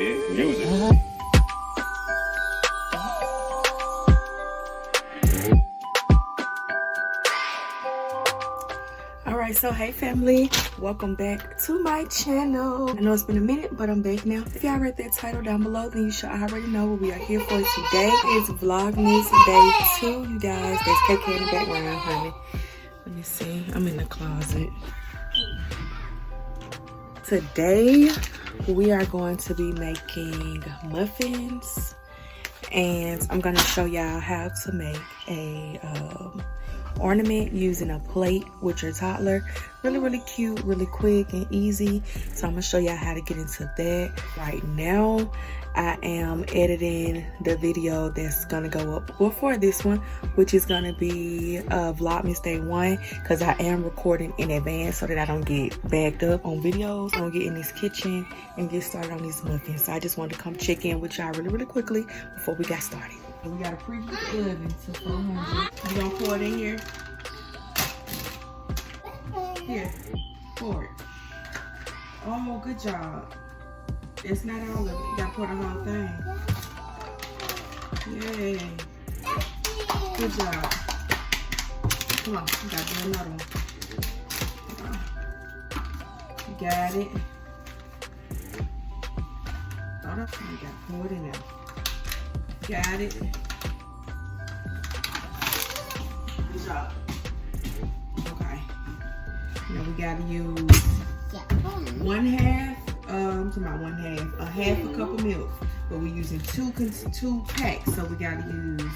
it. Music. Alright, so hey family, welcome back to my channel. I know it's been a minute, but I'm back now. If y'all read that title down below, then you should already know what we are here for today. It's Vlogmas Day 2, you guys. There's KK in the background, honey. Let me see, I'm in the closet. Today, we are going to be making muffins. And I'm going to show y'all how to make a ornament using a plate with your toddler. Really cute, really quick and easy. So I'm gonna show y'all how to get into that. Right now I am editing the video that's gonna go up before this one, which is gonna be Vlogmas Day 1, because I am recording in advance so that I don't get backed up on videos. I'm gonna get in this kitchen and get started on these muffins. So I just wanted to come check in with y'all really quickly before we got started. We got a preheat the oven to 400. You gonna pour it in here? Here, pour it. Oh, good job. It's not all of it. You gotta pour the whole thing. Yay. Good job. Come on, you gotta do another one. You got it. Hold up. You gotta pour it in there. Got it. Good job. Okay. Now we gotta use a half a cup of milk, but we're using two packs, so we gotta use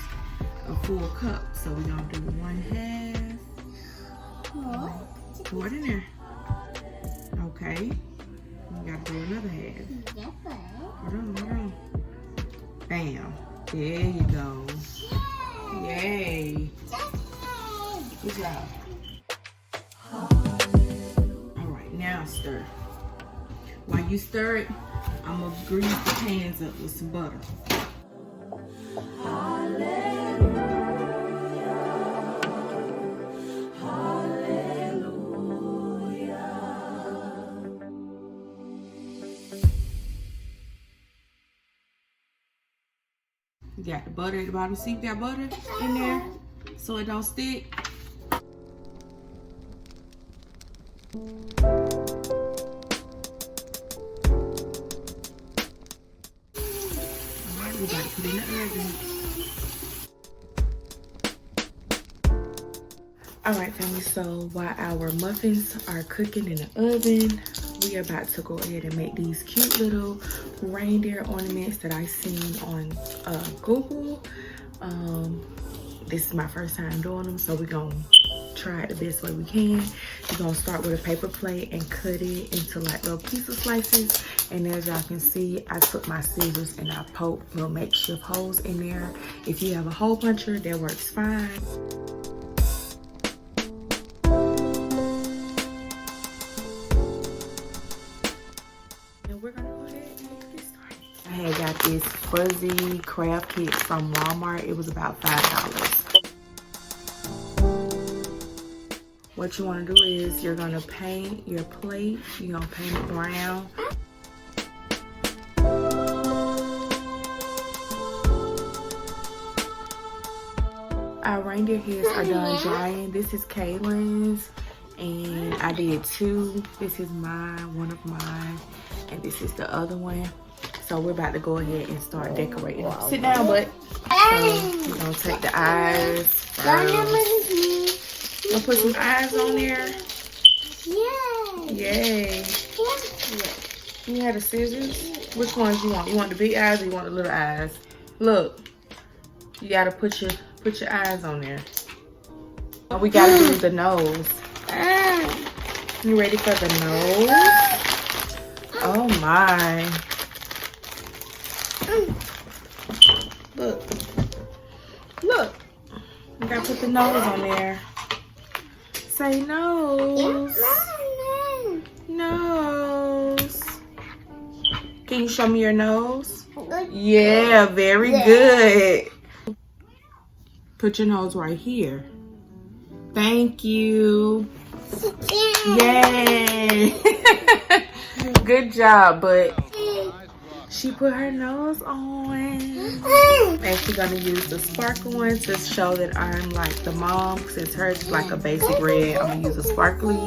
a full cup. So we're gonna do 1/2. Pour it in there. Okay. We gotta do another half. Hold on. Bam. There you go. Yay. Good job. Alright, now stir. While you stir it, I'm going to grease the pans up with some butter. You got the butter at the bottom. See, you got butter in there so it don't stick. Alright, we got to put in the oven. Alright, family, so while our muffins are cooking in the oven, we are about to go ahead and make these cute little reindeer ornaments that I seen on Google. This is my first time doing them, so we're gonna try it the best way we can. We're gonna start with a paper plate and cut it into like little pizza slices. And as y'all can see, I took my scissors and I poked little makeshift holes in there. If you have a hole puncher, that works fine. I had got this fuzzy craft kit from Walmart. It was about $5. What you want to do is you're going to paint your plate. You're going to paint it brown. Our reindeer heads are done drying. This is Kaylin's, and I did 2. This is one of mine, and this is the other one. So we're about to go ahead and start decorating. Sit down, bud. So we're gonna take the eyes first. Gonna put some eyes on there. Yay. You have the scissors? Which ones you want? You want the big eyes or you want the little eyes? Look, you gotta put your eyes on there. Oh, we gotta do the nose. You ready for the nose? Oh my. Look, you gotta put the nose on there. Say nose. Nose. Can you show me your nose? Yeah, very good. Put your nose right here. Thank you. Yay. Good job, but She put her nose on. And she's gonna use the sparkle one to show that I'm like the mom. Since hers is like a basic red, I'm gonna use a sparkly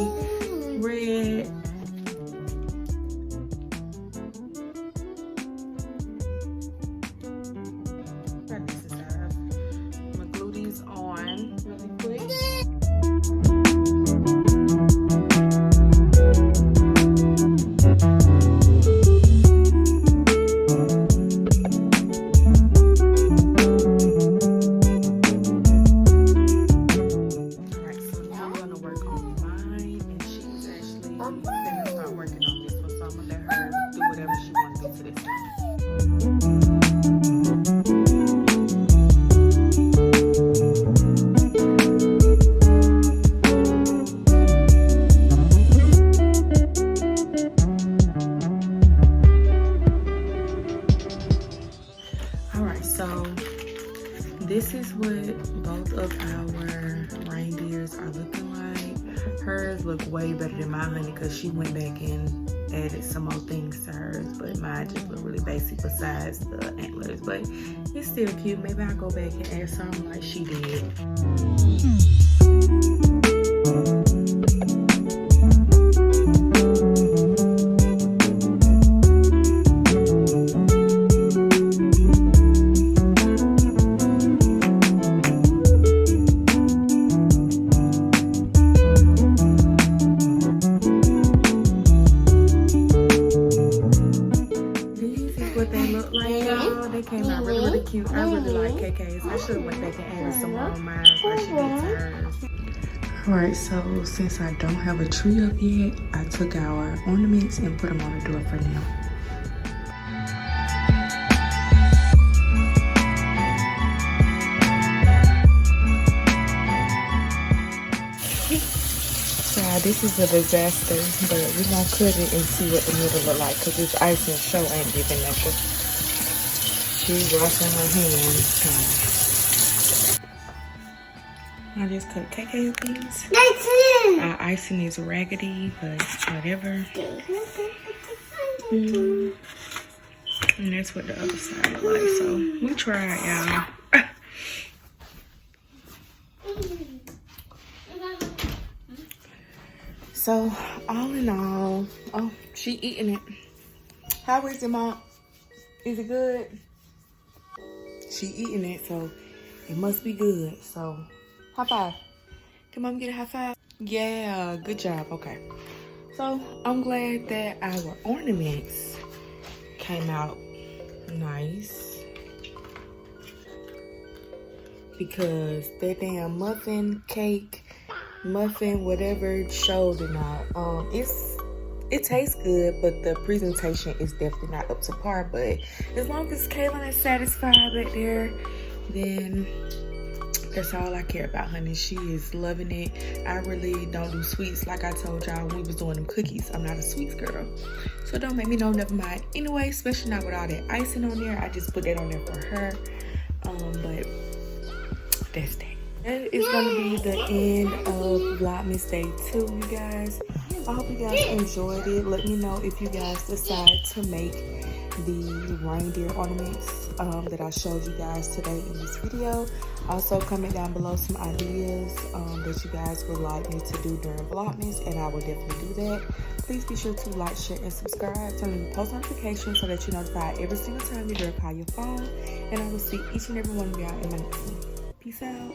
red. I'm gonna glue these on really quick. This is what both of our reindeers are looking like. Hers look way better than mine, honey, because she went back and added some more things to hers, but mine just look really basic besides the antlers. But it's still cute. Maybe I'll go back and add something like she did. Cute. I really like KK's. I should have went back and added some more on mine like she did to hers. Alright, so since I don't have a tree up yet, I took our ornaments and put them on the door for now. So this is a disaster, but we're gonna cut it and see what the middle look like because this icing show ain't giving nothing. She's washing her hands. I just cut KK things. Our icing is raggedy, but whatever. And that's what the other side look like. So we tried, y'all. So all in all, oh, she eating it. How is it, Mom? Is it good? She eating it, so it must be good. So, high five. Can Mom get a high five? Yeah, good job. Okay. So, I'm glad that our ornaments came out nice. Because that damn muffin, cake, muffin, whatever, showed or not. It tastes good, but the presentation is definitely not up to par. But as long as Kaylin is satisfied back there, then that's all I care about, honey. She is loving it. I really don't do sweets like I told y'all when we was doing them cookies. I'm not a sweets girl. So don't make me know, never mind. Anyway, especially not with all that icing on there. I just put that on there for her. But that's that. That is going to be the end of Vlogmas Day 2, you guys. I hope you guys enjoyed it. Let me know if you guys decide to make the reindeer ornaments that I showed you guys today in this video. Also, comment down below some ideas that you guys would like me to do during Vlogmas, and I will definitely do that. Please be sure to like, share, and subscribe. Turn on the post notifications so that you're notified every single time you call your phone. And I will see each and every one of y'all in my next one. Peace out.